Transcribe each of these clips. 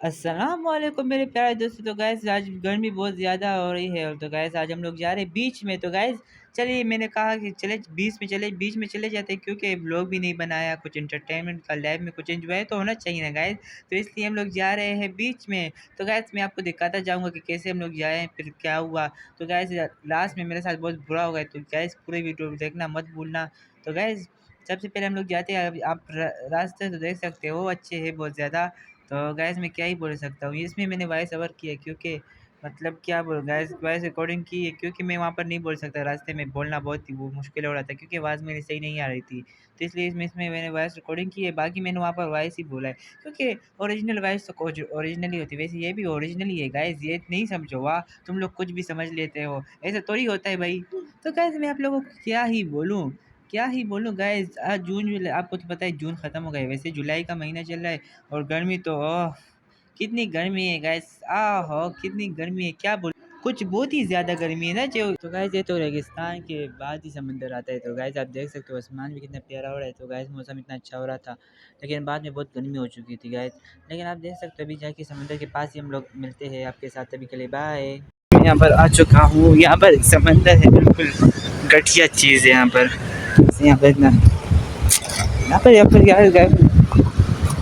अस्सलाम वालेकुम मेरे प्यारे दोस्तों। तो गैस आज गर्मी बहुत ज़्यादा हो रही है और तो गैस आज हम लोग जा रहे हैं बीच में। तो गैस चलिए, मैंने कहा कि चले बीच में चले जाते हैं, क्योंकि ब्लॉग भी नहीं बनाया, कुछ इंटरटेनमेंट का लाइफ में कुछ एंजॉय तो होना चाहिए ना गैस। तो इसलिए हम लोग जा रहे हैं बीच में। तो गैस मैं आपको दिखाता जाऊँगा कि कैसे हम लोग जाए, फिर क्या हुआ। तो गैस लास्ट में मेरे साथ बहुत बुरा हो गया। तो गैस पूरे वीडियो देखना मत भूलना। तो गैस सबसे पहले हम लोग जाते हैं। अब आप रास्ते तो देख सकते हो, अच्छे है बहुत ज़्यादा। तो गैस मैं क्या ही बोल सकता हूँ, इसमें मैंने वॉइस ओवर किया क्योंकि मतलब क्या बोलूँ गैस, वॉइस रिकॉर्डिंग की है क्योंकि मैं वहाँ पर नहीं बोल सकता, रास्ते में बोलना बहुत ही वो मुश्किल हो रहा था क्योंकि आवाज़ मेरी सही नहीं आ रही थी। तो इसलिए इसमें मैंने वॉइस रिकॉर्डिंग की है, बाकी मैंने वहाँ पर वॉइस ही बोला है क्योंकि ओरिजिनल वॉइस तो ओरिजिनल ही होती है। वैसे ये भी ओरिजिनल ही है गैस, ये नहीं समझो, वाह तुम लोग कुछ भी समझ लेते हो, ऐसा थोड़ी होता है भाई। तो गैस मैं आप लोगों को क्या ही बोलूँ गाइस। आज जून जुलाई, आपको तो पता है जून ख़त्म हो गया है, वैसे जुलाई का महीना चल रहा है और गर्मी तो ओह कितनी गर्मी है गाइस, आहो कितनी गर्मी है, क्या बोल, कुछ बहुत ही ज़्यादा गर्मी है ना जो। तो गाइस ये तो रेगिस्तान के बाद ही समंदर आता है। तो गाइस आप देख सकते हो आसमान भी कितना प्यारा हो रहा है। तो गाइस मौसम इतना अच्छा हो रहा था, लेकिन बाद में बहुत गर्मी हो चुकी थी गाइस। लेकिन आप देख सकते हो अभी जाके समंदर के पास ही हम लोग मिलते हैं आपके साथ, अभी के लिए बाय। मैं यहाँ पर आ चुका हूँ, यहाँ पर समंदर है, बिल्कुल घटिया चीज़ है यहाँ पर। यहाँ पर इतना यहाँ पर यार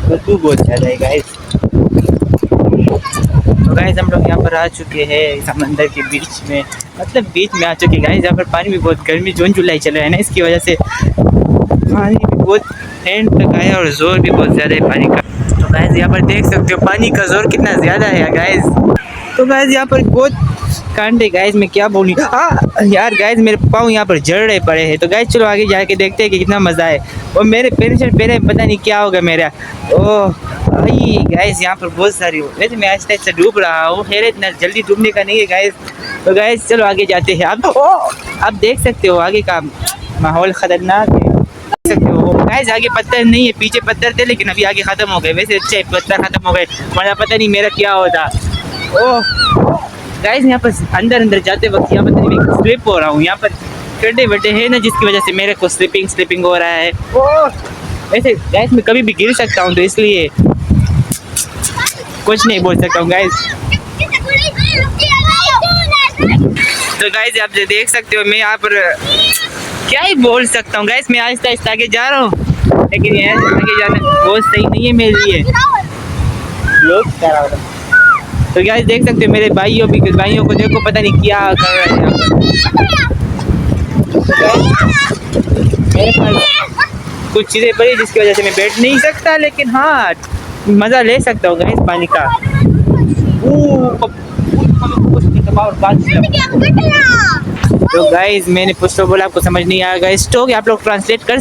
बदबू बहुत ज़्यादा है गाइस। तो गाइस हम लोग यहाँ पर आ चुके हैं समंदर के बीच में, मतलब बीच में आ चुके हैं गाइस। यहाँ पर पानी भी बहुत, गर्मी जून जुलाई चल रहा है ना, इसकी वजह से पानी भी बहुत ठंड तक आया और ज़ोर भी बहुत ज़्यादा है पानी का। तो गाइस यहाँ पर देख सकते हो पानी का ज़ोर कितना ज़्यादा है गाइस। तो गाइस यहाँ पर बहुत कांड है गाइस, मैं क्या बोलूँ यार गाइस, मेरे पाँव यहाँ पर जड़ रहे पड़े हैं। तो गाइस चलो आगे जाके देखते हैं कि कितना मज़ा है। और मेरे पैर पता नहीं क्या होगा मेरा। ओह भाई गाइस यहाँ पर बहुत सारी हो, वैसे मैं आहिस्ता आहिस्ता डूब रहा हूँ, खैर इतना जल्दी डूबने का नहीं है गाइस। तो गाइस चलो आगे जाते हैं। आप देख सकते हो आगे का माहौल खतरनाक है, देख सकते हो गाइस। आगे पत्थर नहीं है, पीछे पत्थर थे लेकिन अभी आगे खत्म हो गए। वैसे अच्छे पत्थर खत्म हो गए, वरना पता नहीं मेरा क्या होता। ओह गाइस यहाँ पर अंदर जाते वक्त यहाँ पर मैं स्लिप हो रहा हूँ। यहाँ पर गड्ढे वड्ढे है ना, जिसकी वजह से मेरे को स्लिपिंग हो रहा है। ओह ऐसे गाइस मैं कभी भी गिर सकता हूँ, तो इसलिए कुछ नहीं बोल सकता हूँ गाइस। तो गाइस आप जो देख सकते हो, मैं यहाँ पर क्या ही बोल सकता हूँ गाइस। मैं आहिस्ता आहिस्ता आगे जा रहा हूँ, लेकिन ये आगे जाना बहुत सही नहीं है मेरे लिए। तो गाइस देख सकते हो मेरे भाइयों को देखो, पता नहीं क्या कर रहे हैं मेरे पास कुछ चीज़ें पड़ी जिसकी वजह से मैं बैठ नहीं सकता, लेकिन हाँ मज़ा ले सकता हूँ गाइस पानी का। तो गाइस मैंने कुछ तो बोला, आपको समझ नहीं आया गाइस, तो आप लोग ट्रांसलेट कर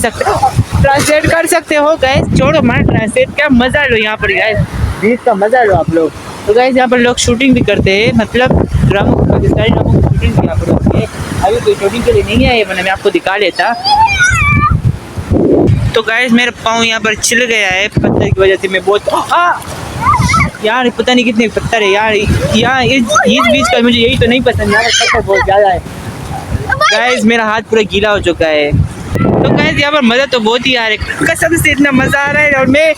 सकते हो गाइस। छोड़ो मार ट्रांसलेट, क्या मज़ा लो यहाँ पर गाइस, बीच का मज़ा लो आप लोग। तो गाइस यहाँ पर लोग शूटिंग भी करते हैं, मतलब ड्रामों पाकिस्तानी ड्रामों की शूटिंग भी यहाँ पर होती है। अभी कोई शूटिंग के लिए नहीं आए, वरना मैं आपको दिखा लेता। तो गाइस मेरे पाँव यहाँ पर छिल गया है पत्थर की वजह से, मैं बहुत यार पता नहीं कितने पत्थर है यार यहाँ इस बीच का, मुझे यही तो नहीं पसंद, यहाँ पर पत्थर बहुत ज़्यादा है गाइस। मेरा हाथ पूरा गीला हो चुका है। तो गाइस यहाँ पर मज़ा तो बहुत ही आ रहा है, कसम से इतना मज़ा आ रहा है। और मैं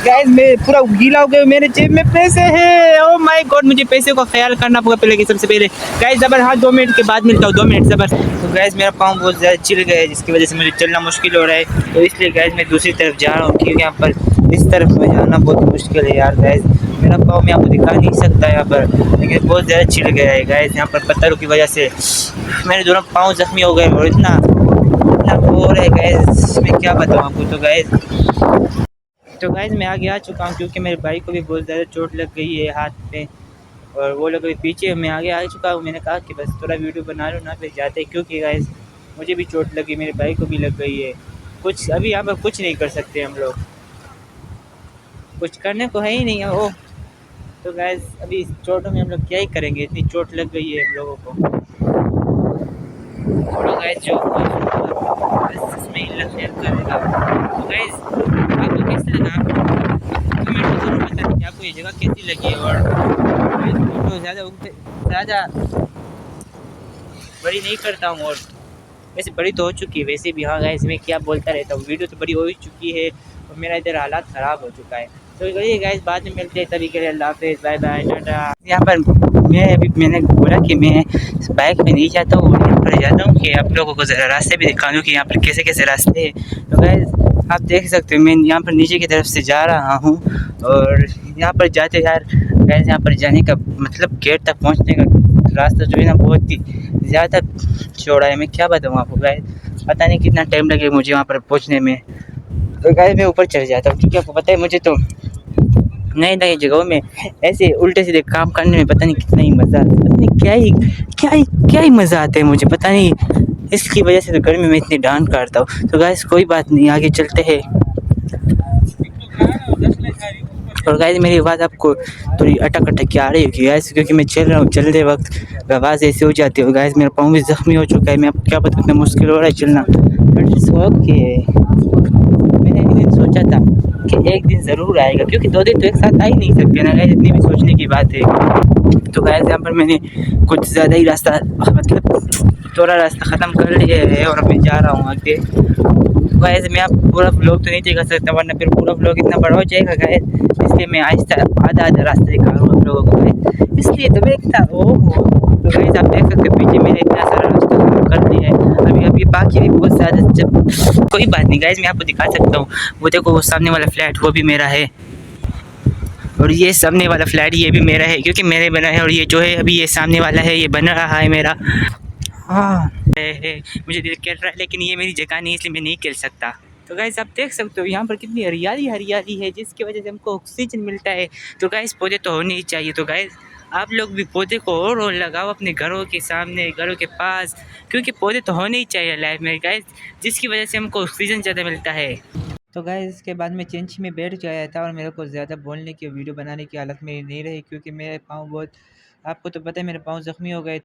गाइस मैं पूरा गीला हो गया, मेरे जेब में पैसे हैं। ओह माय गॉड, मुझे पैसे का ख्याल करना होगा पहले कि सबसे पहले गाइस। ज़बर हाँ 2 मिनट के बाद मिलता हूँ, 2 मिनट ज़बर। तो गाइस मेरा पाँव बहुत ज़्यादा चिल गया है, जिसकी वजह से मुझे चलना मुश्किल हो रहा है। तो इसलिए गाइस मैं दूसरी तरफ जा रहा हूँ, क्योंकि यहाँ पर इस तरफ में जाना बहुत मुश्किल है यार गाइस। मेरा पाँव मैं आपको दिखा नहीं सकता यहाँ पर, लेकिन बहुत ज़्यादा चिल गया है गाइस। यहाँ पर पत्थरों की वजह से मेरे दोनों पाँव जख्मी हो गए और इतना हो रहा है गाइस, मैं क्या बताऊँ आपको। तो गाइस मैं आगे आ चुका हूँ, क्योंकि मेरे भाई को भी बहुत ज़्यादा चोट लग गई है हाथ पे, और वो लोग भी पीछे। मैं आगे आ चुका हूँ, मैंने कहा कि बस थोड़ा वीडियो बना लो ना, फिर जाते, क्योंकि गाइस मुझे भी चोट लगी, मेरे भाई को भी लग गई है। कुछ अभी यहाँ पर कुछ नहीं कर सकते हम लोग, कुछ करने को है ही नहीं है। ओह तो गाइस अभी इस चोटों में हम लोग क्या ही करेंगे, इतनी चोट लग गई है हम लोगों को। थोड़ा गाइस जो इसमें शेयर करेगा। तो गाइस आपको कैसे लगा, आप कमेंट में जरूर बताएं कि आपको ये जगह कैसी लगी। और फोटो ज़्यादा बड़ी नहीं करता हूँ, और वैसे बड़ी तो हो चुकी है वैसे भी। हाँ गाइस मैं क्या बोलता रहता हूँ, वीडियो तो बड़ी हो ही चुकी है और मेरा इधर हालात ख़राब हो चुका है। तो ये गाइस बाद में मिलते हैं, तभी के लिए अल्लाह हाफिज़, बाय बाय, टाटा। यहाँ पर मैंने बोला कि मैं बाइक में नहीं जाता हूँ, यहाँ पर जाता हूँ कि आप लोगों को ज़रा रास्ते भी दिखा दूँ कि यहाँ पर कैसे कैसे रास्ते हैं। तो गाइस आप देख सकते हो मैं यहाँ पर नीचे की तरफ से जा रहा हूँ, और यहाँ पर जाते यार गाइस यहाँ पर जाने का मतलब गेट तक पहुँचने का रास्ता जो है ना बहुत ही ज़्यादा चौड़ा है। मैं क्या बताऊँ आपको गाइस, पता नहीं कितना टाइम लगेगा मुझे वहाँ पर पहुँचने में। तो गाइस मैं ऊपर चढ़ जाता हूँ क्योंकि आपको पता है मुझे तो नई नई जगहों में ऐसे उल्टे सीधे काम करने में पता नहीं कितना ही मज़ा आता है, पता नहीं क्या ही मज़ा आता है मुझे, पता नहीं इसकी वजह से तो गर्मी में इतनी डांट काटता हूँ। तो गाइस कोई बात नहीं, आगे चलते हैं। और गाइस मेरी आवाज़ आपको थोड़ी अटक अटक के आ रही होगी गाइस, क्योंकि मैं चल रहा हूँ, चलते वक्त आवाज़ ऐसी हो जाती है गाइस। मेरा पाँव भी ज़ख्मी हो चुका है, मैं आपको क्या बताऊँ कितना मुश्किल हो रहा है चलना। बट इट्स ओके, मैंने एक दिन सोचा था कि एक दिन ज़रूर आएगा, क्योंकि 2 दिन तो एक साथ आ ही नहीं सकते ना गाइस, इतनी भी सोचने की बात है। तो गाइस यहाँ पर मैंने कुछ ज़्यादा ही रास्ता मतलब थोड़ा रास्ता ख़त्म कर लिया है और मैं जा रहा हूँ आगे। गाइस मैं आप पूरा व्लॉग तो नहीं दिखा सकता वरना फिर पूरा व्लॉग इतना बड़ा हो जाएगा गाइस, इसलिए मैं आहिस्ता आधा रास्ता दिखा रहा हूँ आप लोगों को गाइस, इसलिए तो मैं इतना तो गाइस आप देख सकते हो पीछे मैंने इतना सारा रास्ता कर लिया है, अभी बाकी भी बहुत ज़्यादा। जब कोई बात नहीं गाइस मैं आपको दिखा सकता हूँ, वो देखो वो सामने वाला फ्लैट वो भी मेरा है, और ये सामने वाला फ्लैट ये भी मेरा है क्योंकि मेरे बना है, और ये जो है अभी ये सामने वाला है ये बन रहा है मेरा। हाँ मुझे दिल कर रहा है लेकिन ये मेरी जगह नहीं, इसलिए मैं नहीं खेल सकता। तो गाइस आप देख सकते हो यहाँ पर कितनी हरियाली हरियाली है जिसकी वजह से हमको ऑक्सीजन मिलता है। तो गाइस पौधे तो होने ही चाहिए, तो गाइस आप लोग भी पौधे को और लगाओ अपने घरों के सामने, घरों के पास, क्योंकि पौधे तो होने ही चाहिए लाइफ में गाइस, जिसकी वजह से हमको ऑक्सीजन ज़्यादा मिलता है। तो गाइस इसके बाद मैं चेंज में बैठ गया था और मेरे को ज़्यादा बोलने की वीडियो बनाने की हालत में नहीं रही, क्योंकि मेरे पाँव बहुत, आपको तो पता है मेरे पाँव ज़ख्मी हो गए।